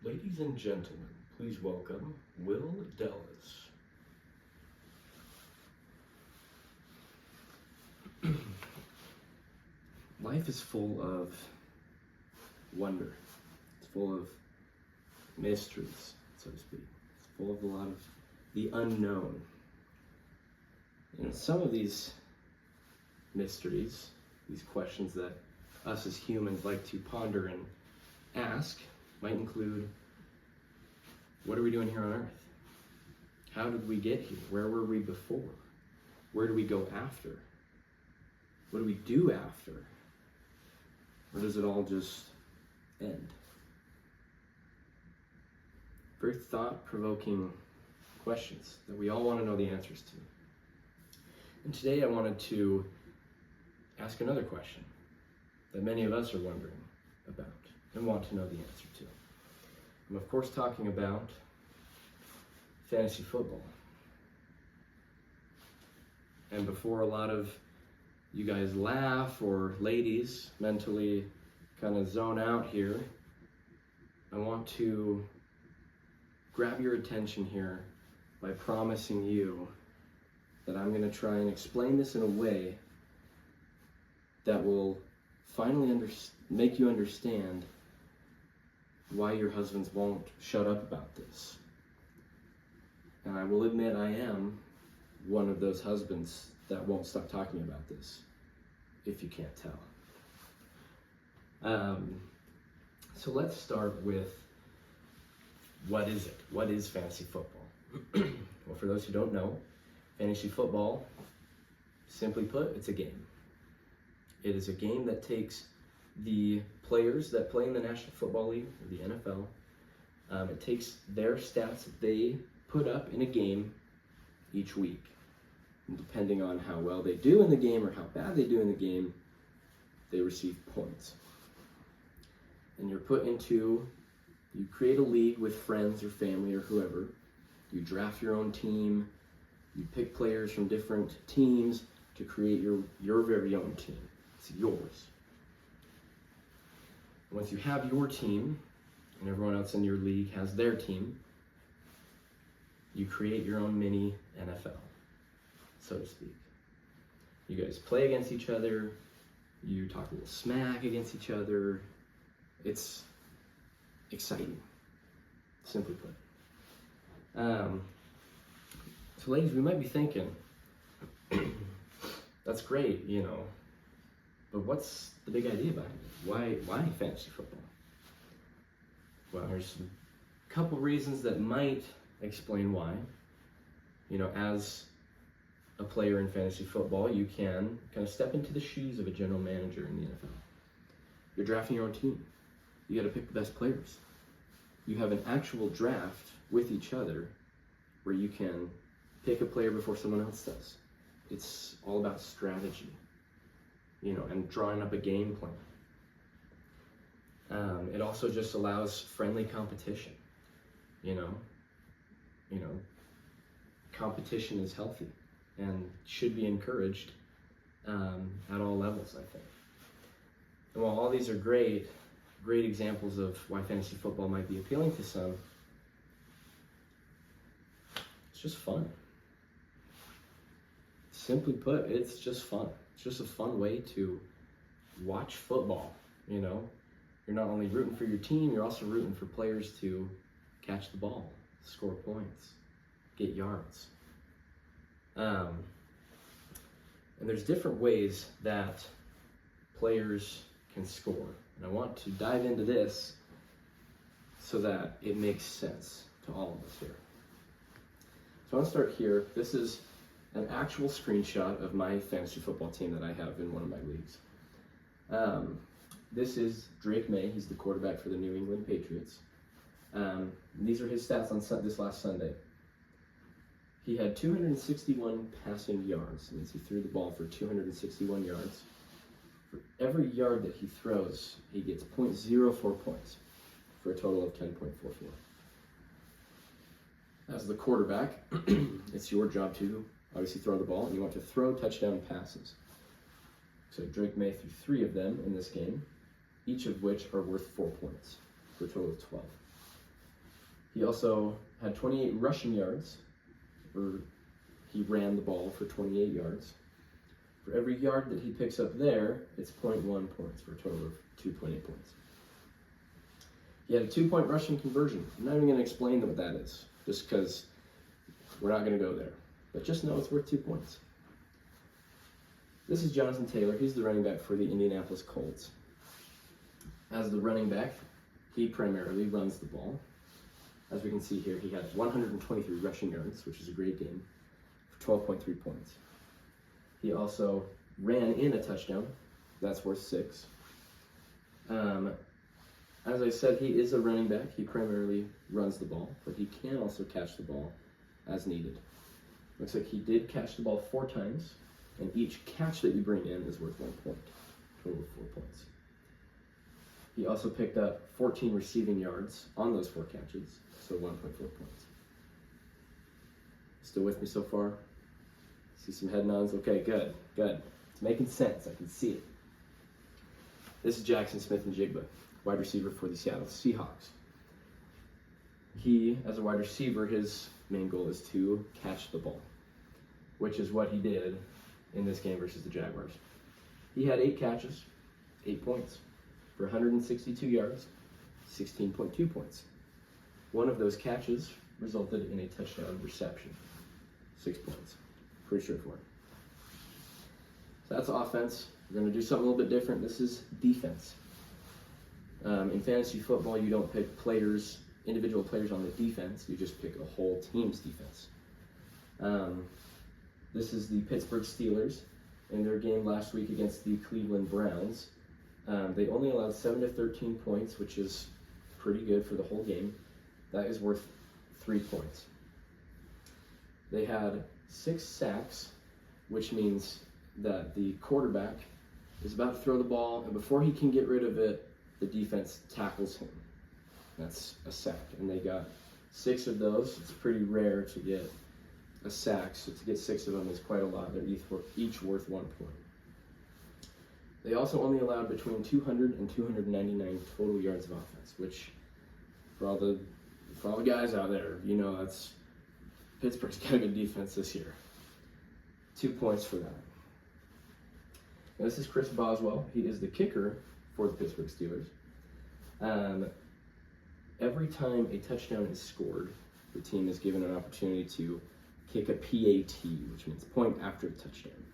Ladies and gentlemen, please welcome Will Dallas. Life is full of wonder. It's full of mysteries, so to speak. It's full of a lot of the unknown. And some of these mysteries, these questions that us as humans like to ponder and ask, might include, what are we doing here on earth? How did we get here? Where were we before? Where do we go after? What do we do after? Or does it all just end? Very thought-provoking questions that we all want to know the answers to. And today I wanted to ask another question that many of us are wondering about and want to know the answer to. I'm of course talking about fantasy football. And before a lot of you guys laugh or ladies mentally kind of zone out here, I want to grab your attention here by promising you that I'm going to try and explain this in a way that will finally make you understand why your husbands won't shut up about this. And I will admit I am one of those husbands that won't stop talking about this, if you can't tell. So let's start with, what is it? What is fantasy football? Well, for those who don't know, fantasy football, simply put, it's a game. It is a game that takes the players that play in the National Football League, or the NFL, it takes their stats that they put up in a game each week. And depending on how well they do in the game or how bad they do in the game, they receive points. And you're put into, you create a league with friends or family or whoever. You draft your own team. You pick players from different teams to create your very own team. It's yours. Once you have your team, and everyone else in your league has their team, you create your own mini NFL, so to speak. You guys play against each other, you talk a little smack against each other. It's exciting, simply put. So ladies, we might be thinking, that's great, but what's the big idea behind it? Why fantasy football? Well, there's a couple reasons that might explain why. As a player in fantasy football, you can kind of step into the shoes of a general manager in the NFL. You're drafting your own team. You got to pick the best players. You have an actual draft with each other where you can pick a player before someone else does. It's all about strategy, and drawing up a game plan. It also just allows friendly competition. Competition is healthy and should be encouraged at all levels, I think. And while all these are great examples of why fantasy football might be appealing to some, it's just fun. Simply put, it's just fun. It's just a fun way to watch football, You're not only rooting for your team, you're also rooting for players to catch the ball, score points, get yards. And there's different ways that players can score. And I want to dive into this so that it makes sense to all of us here. So I want to start here. This is an actual screenshot of my fantasy football team that I have in one of my leagues. This is Drake May. He's the quarterback for the New England Patriots. These are his stats on this last Sunday. He had 261 passing yards. That means he threw the ball for 261 yards. For every yard that he throws, he gets 0.04 points for a total of 10.44. As the quarterback, it's your job to obviously throw the ball, and you want to throw touchdown passes. So Drake May threw 3 of them in this game, each of which are worth 4 points for a total of 12. He also had 28 rushing yards, or he ran the ball for 28 yards. For every yard that he picks up there, it's 0.1 points for a total of 2.8 points. He had a 2-point rushing conversion. I'm not even going to explain what that is, just because we're not going to go there. But just know it's worth 2 points. This is Jonathan Taylor. He's the running back for the Indianapolis Colts. As the running back, he primarily runs the ball. As we can see here, he had 123 rushing yards, which is a great game, for 12.3 points. He also ran in a touchdown. That's worth 6. As I said, he is a running back. He primarily runs the ball, but he can also catch the ball as needed. Looks like he did catch the ball 4 times, and each catch that you bring in is worth 1 point, total of 4 points. He also picked up 14 receiving yards on those 4 catches, so 1.4 points. Still with me so far? See some head nods? Okay, good. It's making sense. I can see it. This is Jackson Smith-Njigba, wide receiver for the Seattle Seahawks. He, as a wide receiver, his main goal is to catch the ball, which is what he did in this game versus the Jaguars. He had 8 catches, 8 points, for 162 yards, 16.2 points. One of those catches resulted in a touchdown reception, 6 points. Pretty straightforward. So that's offense. We're going to do something a little bit different. This is defense. In fantasy football, you don't pick individual players on the defense. You just pick a whole team's defense. This is the Pittsburgh Steelers in their game last week against the Cleveland Browns. They only allowed 7 to 13 points, which is pretty good for the whole game. That is worth 3 points. They had 6 sacks, which means that the quarterback is about to throw the ball, and before he can get rid of it, the defense tackles him. That's a sack, and they got 6 of those. It's pretty rare to get a sack, so to get 6 of them is quite a lot. They're each worth 1 point. They also only allowed between 200 and 299 total yards of offense, which for all the guys out there, you know that's Pittsburgh's got a good defense this year. 2 points for that. Now, this is Chris Boswell. He is the kicker for the Pittsburgh Steelers. Every time a touchdown is scored, the team is given an opportunity to kick a PAT, which means point after a touchdown.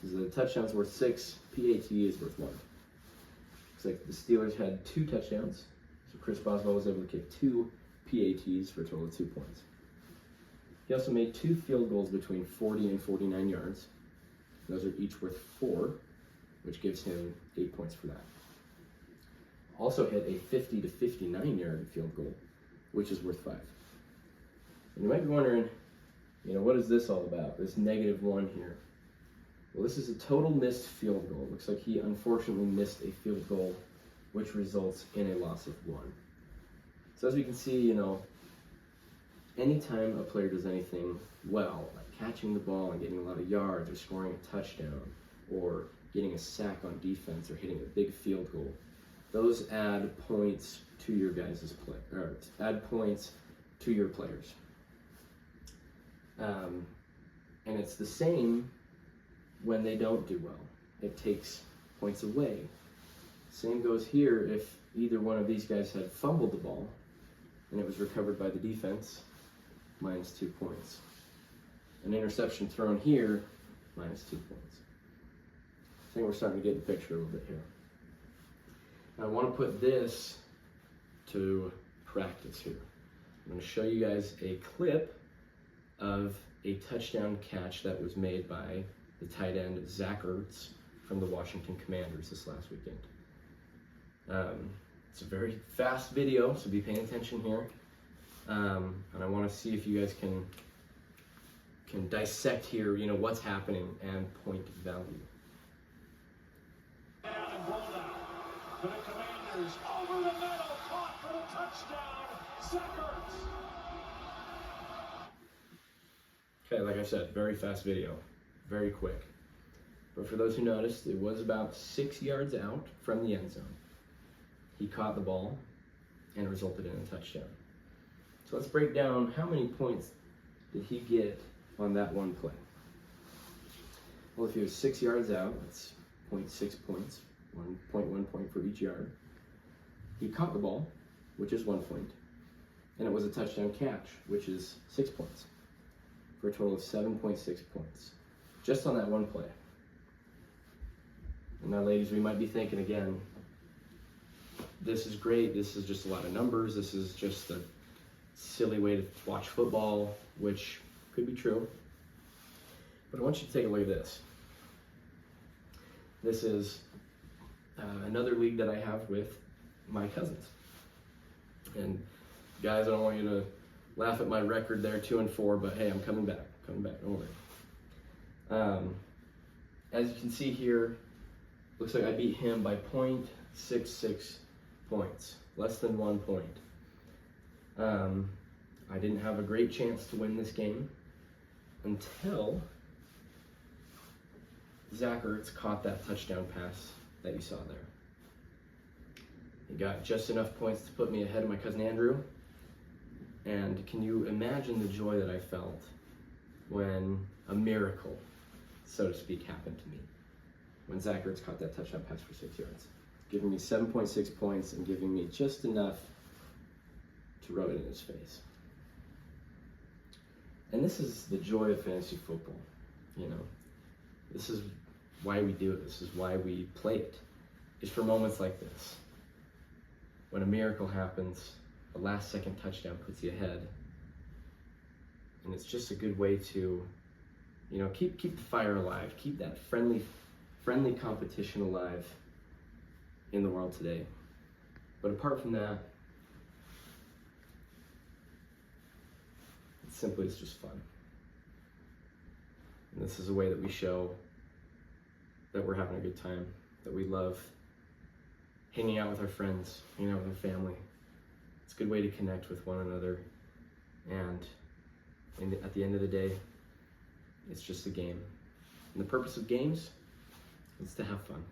So the touchdown's worth 6, PAT is worth 1. Looks like the Steelers had 2 touchdowns, so Chris Boswell was able to kick 2 PATs for a total of 2 points. He also made 2 field goals between 40 and 49 yards. Those are each worth 4, which gives him 8 points for that. Also hit a 50 to 59 yard field goal, which is worth 5. And you might be wondering, what is this all about? This -1 here. Well, this is a total missed field goal. It looks like he unfortunately missed a field goal, which results in a loss of 1. So as we can see, anytime a player does anything well, like catching the ball and getting a lot of yards, or scoring a touchdown, or getting a sack on defense, or hitting a big field goal, those add points to your guys' play, or add points to your players. And it's the same when they don't do well. It takes points away. Same goes here if either one of these guys had fumbled the ball and it was recovered by the defense, -2 points. An interception thrown here, -2 points. I think we're starting to get the picture a little bit here. Now I want to put this to practice here. I'm going to show you guys a clip of a touchdown catch that was made by the tight end Zach Ertz from the Washington Commanders this last weekend. It's a very fast video, so be paying attention here. And I want to see if you guys can dissect here, what's happening and point value. And rolled out for the Commanders over the middle, caught for the touchdown, Zach Ertz. Okay, like I said, very fast video, very quick. But for those who noticed, it was about 6 yards out from the end zone. He caught the ball and it resulted in a touchdown. So let's break down how many points did he get on that one play. Well, if he was 6 yards out, that's 0.6 points, 1.1 point for each yard. He caught the ball, which is 1 point, and it was a touchdown catch, which is 6 points, for a total of 7.6 points, just on that one play. And now, ladies, we might be thinking again, this is great, this is just a lot of numbers, this is just a silly way to watch football, which could be true. But I want you to take a look at this. This is another league that I have with my cousins. And guys, I don't want you to laugh at my record there, 2-4, but hey, I'm coming back, don't worry. As you can see here, looks like I beat him by 0.66 points, less than 1 point. I didn't have a great chance to win this game until Zach Ertz caught that touchdown pass that you saw there. He got just enough points to put me ahead of my cousin Andrew. And can you imagine the joy that I felt when a miracle, so to speak, happened to me? When Zach Ertz caught that touchdown pass for 6 yards, giving me 7.6 points and giving me just enough to rub it in his face. And this is the joy of fantasy football, you know. This is why we do it. This is why we play it. It's for moments like this. When a miracle happens, a last-second touchdown puts you ahead. And it's just a good way to, you know, keep the fire alive, keep that friendly competition alive in the world today. But apart from that, it's just fun. And this is a way that we show that we're having a good time, that we love hanging out with our friends, hanging out with our family. It's a good way to connect with one another. And at the end of the day, it's just a game. And the purpose of games is to have fun.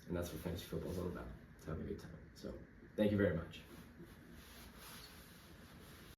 And that's what fantasy football is all about, to have a good time. So, thank you very much.